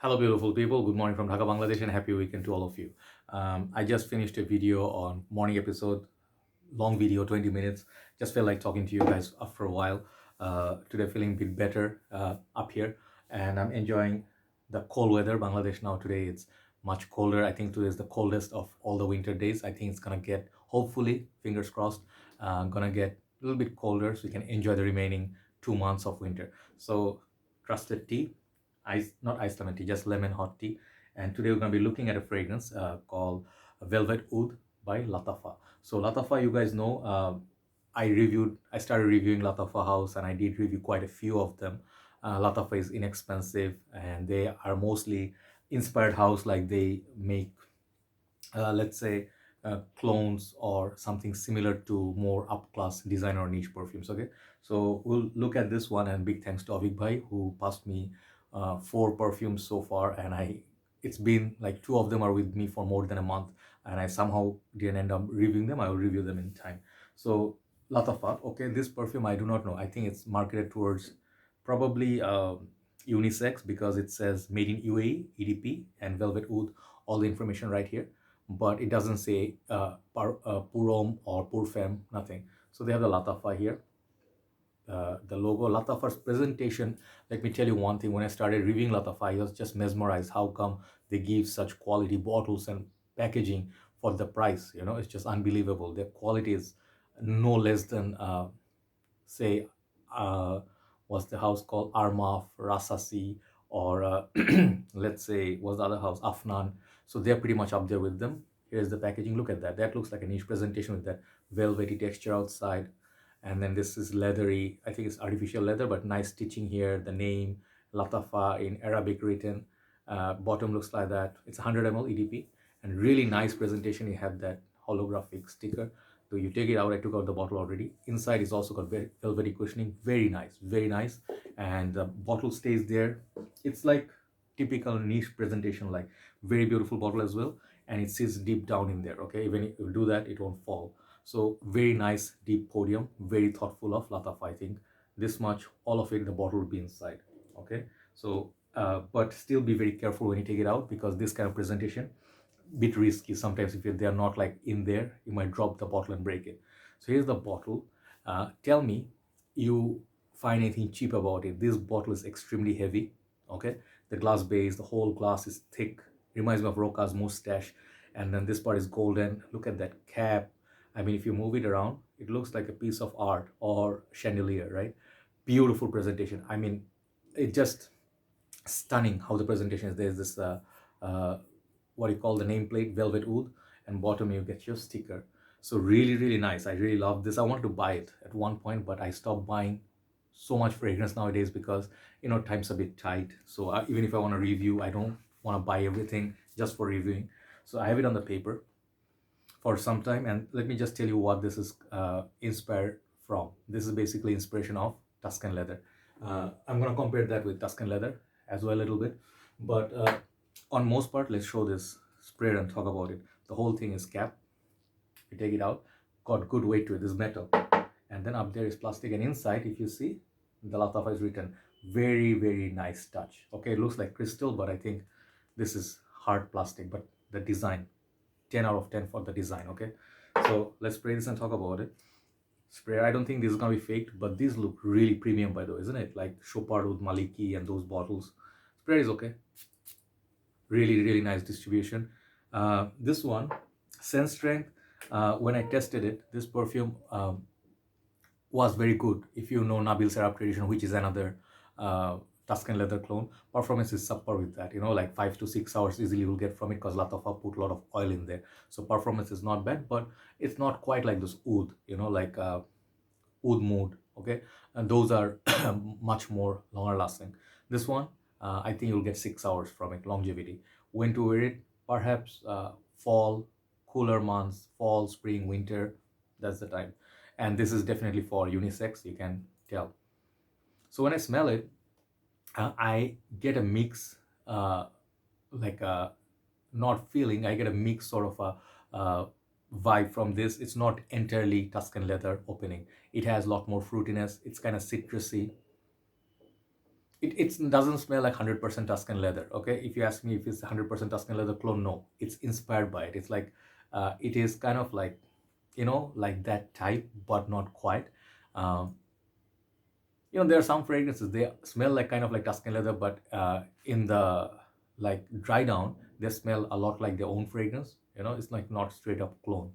Hello, beautiful people. Good morning from Dhaka, Bangladesh, and happy weekend to all of you. I just finished a video on morning episode, long video, 20 minutes. Just felt like talking to you guys after a while. Today, feeling a bit better up here, and I'm enjoying the cold weather. Bangladesh now today it's much colder. I think today is the coldest of all the winter days. I think it's gonna get, hopefully, fingers crossed, gonna get a little bit colder so we can enjoy the remaining 2 months of winter. So, trusted tea not iced lemon tea, just lemon hot tea. And today we're going to be looking at a fragrance called Velvet Oud by Lattafa. So Lattafa, you guys know, I started reviewing Lattafa House and I did review quite a few of them. Lattafa is inexpensive and they are mostly inspired house, like they make, let's say, clones or something similar to more up-class designer or niche perfumes. Okay, so we'll look at this one, and big thanks to Auveek bhai who passed me 4 perfumes so far, and it's been like 2 of them are with me for more than a month, and I somehow didn't end up reviewing them. I will review them in time. So Latafa, okay, this perfume I do not know. I think it's marketed towards probably unisex because it says made in UAE, EDP, and Velvet Oud, all the information right here, but it doesn't say pour homme or pour femme, nothing. So they have the Latafa here, the logo. Latafa's presentation, let me tell you one thing, when I started reviewing Latafa, I was just mesmerized how come they give such quality bottles and packaging for the price. It's just unbelievable. Their quality is no less than say uh, what's the house called, Armaf, Rasasi, or let's say what's the other house, Afnan. So they're pretty much up there with them. Here's the packaging. Look at that. That looks like a niche presentation with that velvety texture outside, and then this is leathery. I think it's artificial leather, but nice stitching here. The name Latafa in Arabic written. Bottom looks like that. It's 100 ml EDP, and really nice presentation. You have that holographic sticker. So you take it out. I took out the bottle already. Inside is also got very velvety cushioning. Very nice, very nice. And the bottle stays there. It's like typical niche presentation, like very beautiful bottle as well. And it sits deep down in there. Okay, even if you do that, it won't fall. So very nice deep podium. Very thoughtful of Lattafa. I think this much, all of it, the bottle will be inside. Okay, so but still be very careful when you take it out, because this kind of presentation bit risky sometimes. If they are not like in there, you might drop the bottle and break it. So here's the bottle. Tell me you find anything cheap about it. This bottle is extremely heavy. Okay, the glass base, the whole glass is thick, reminds me of Roca's mustache. And then this part is golden. Look at that cap. I mean, if you move it around, it looks like a piece of art or chandelier, right? Beautiful presentation. I mean, it just stunning how the presentation is. There's this what you call the nameplate, Velvet Oud, and bottom you get your sticker. So really, really nice. I really love this. I wanted to buy it at one point, but I stopped buying so much fragrance nowadays because time's a bit tight. So even if I want to review, I don't want to buy everything just for reviewing. So I have it on the paper for some time, and let me just tell you what this is inspired from. This is basically inspiration of Tuscan leather. I'm going to compare that with Tuscan leather as well a little bit, but on most part, let's show this sprayer and talk about it. The whole thing is cap. You take it out, got good weight to it. This is metal, and then up there is plastic, and inside, if you see, the Lattafa is written. Very, very nice touch. Okay, it looks like crystal, but I think this is hard plastic. But the design, 10 out of 10 for the design. Okay, so let's spray this and talk about it. Sprayer, I don't think this is gonna be faked, but these look really premium, by the way, isn't it? Like Chopard with Maliki and those bottles. Sprayer is okay. Really, really nice distribution. This one, sense strength, when I tested it, this perfume was very good. If you know Nabil Serap Tradition, which is another Tuscan leather clone, performance is subpar with that. Like 5 to 6 hours easily you'll get from it, because Lattafa put a lot of oil in there. So performance is not bad, but it's not quite like this oud, like oud mood. Okay, and those are much more longer lasting. This one, I think you'll get 6 hours from it, longevity. When to wear it? Perhaps fall, cooler months, fall, spring, winter. That's the time. And this is definitely for unisex, you can tell. So when I smell it, I get a mix, like a not feeling. I get a mix sort of a vibe from this. It's not entirely Tuscan leather opening. It has a lot more fruitiness. It's kind of citrusy. it doesn't smell like 100% Tuscan leather. Okay, if you ask me if it's 100% Tuscan leather clone, no, it's inspired by it. It's like it is kind of like, you know, like that type, but not quite. Um, you know, there are some fragrances they smell like kind of like Tuscan leather, but in the like dry down, they smell a lot like their own fragrance. You know, it's like not straight up clone.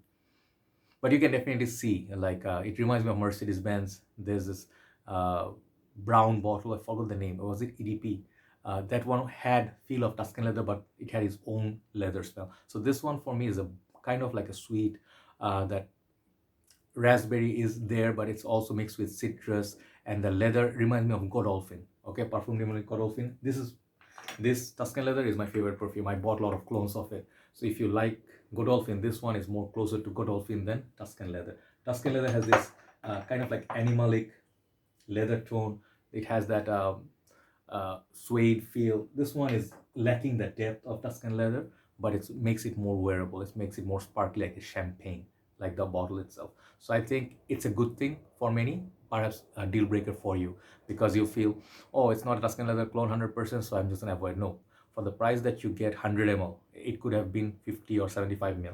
But you can definitely see like it reminds me of Mercedes Benz. There's this uh, brown bottle, I forgot the name, or was it EDP? That one had feel of Tuscan leather, but it had its own leather smell. So this one for me is a kind of like a sweet, that raspberry is there, but it's also mixed with citrus, and the leather reminds me of Godolphin. Okay, perfume reminds me of Godolphin. This Tuscan leather is my favorite perfume. I bought a lot of clones of it. So if you like Godolphin, this one is more closer to Godolphin than Tuscan leather. Tuscan leather has this kind of like animalic leather tone. It has that suede feel. This one is lacking the depth of Tuscan leather, but it makes it more wearable. It makes it more sparkly, like a champagne, like the bottle itself. So I think it's a good thing for many, perhaps a deal breaker for you, because you feel, oh, it's not a Tuscan leather clone 100%, so I'm just gonna avoid. No, for the price that you get 100 ml, it could have been 50 or 75 ml.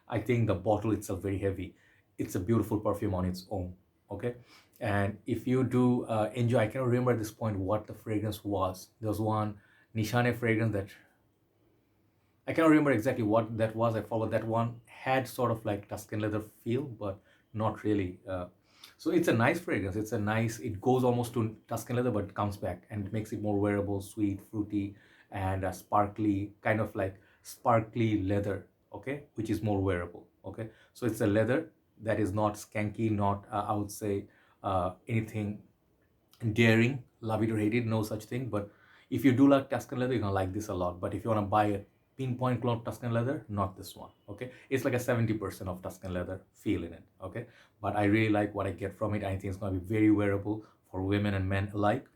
I think the bottle itself very heavy. It's a beautiful perfume on its own. Okay, and if you do enjoy, I cannot remember at this point what the fragrance was. There was one Nishane fragrance that I cannot remember exactly what that was. I forgot. That one had sort of like Tuscan leather feel, but not really. So it's a nice fragrance. It's a nice, it goes almost to Tuscan leather, but it comes back and it makes it more wearable, sweet, fruity, and sparkly, kind of like sparkly leather, okay, which is more wearable, okay. So it's a leather that is not skanky, not, I would say, anything daring, love it or hate it, no such thing. But if you do like Tuscan leather, you're gonna like this a lot. But if you want to buy a pinpoint clone Tuscan leather, not this one. Okay, it's like a 70% of Tuscan leather feel in it. Okay, but I really like what I get from it. I think it's gonna be very wearable for women and men alike.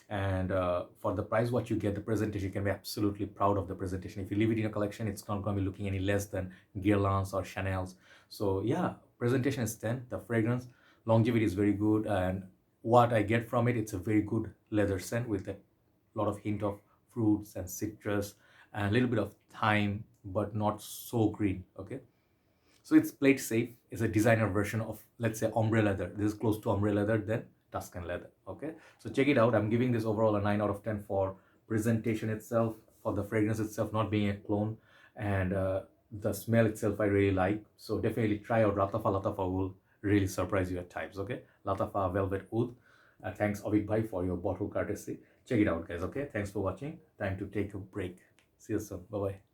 And for the price, what you get, the presentation, you can be absolutely proud of the presentation. If you leave it in a collection, it's not going to be looking any less than Guerlain's or Chanel's. So yeah, presentation is 10. The fragrance longevity is very good, and what I get from it, it's a very good leather scent with a lot of hint of fruits and citrus and a little bit of thyme, but not so green. Okay, so it's played safe. It's a designer version of, let's say, ombre leather. This is close to ombre leather than Tuscan leather. Okay, so check it out. I'm giving this overall a 9 out of 10 for presentation itself, for the fragrance itself not being a clone, and the smell itself I really like. So definitely try out Lattafa. Lattafa will really surprise you at times. Okay, Lattafa Velvet Oud. Thanks Auveek bhai for your bottle courtesy. Check it out, guys. Okay, thanks for watching. Time to take a break. See you soon. Bye bye.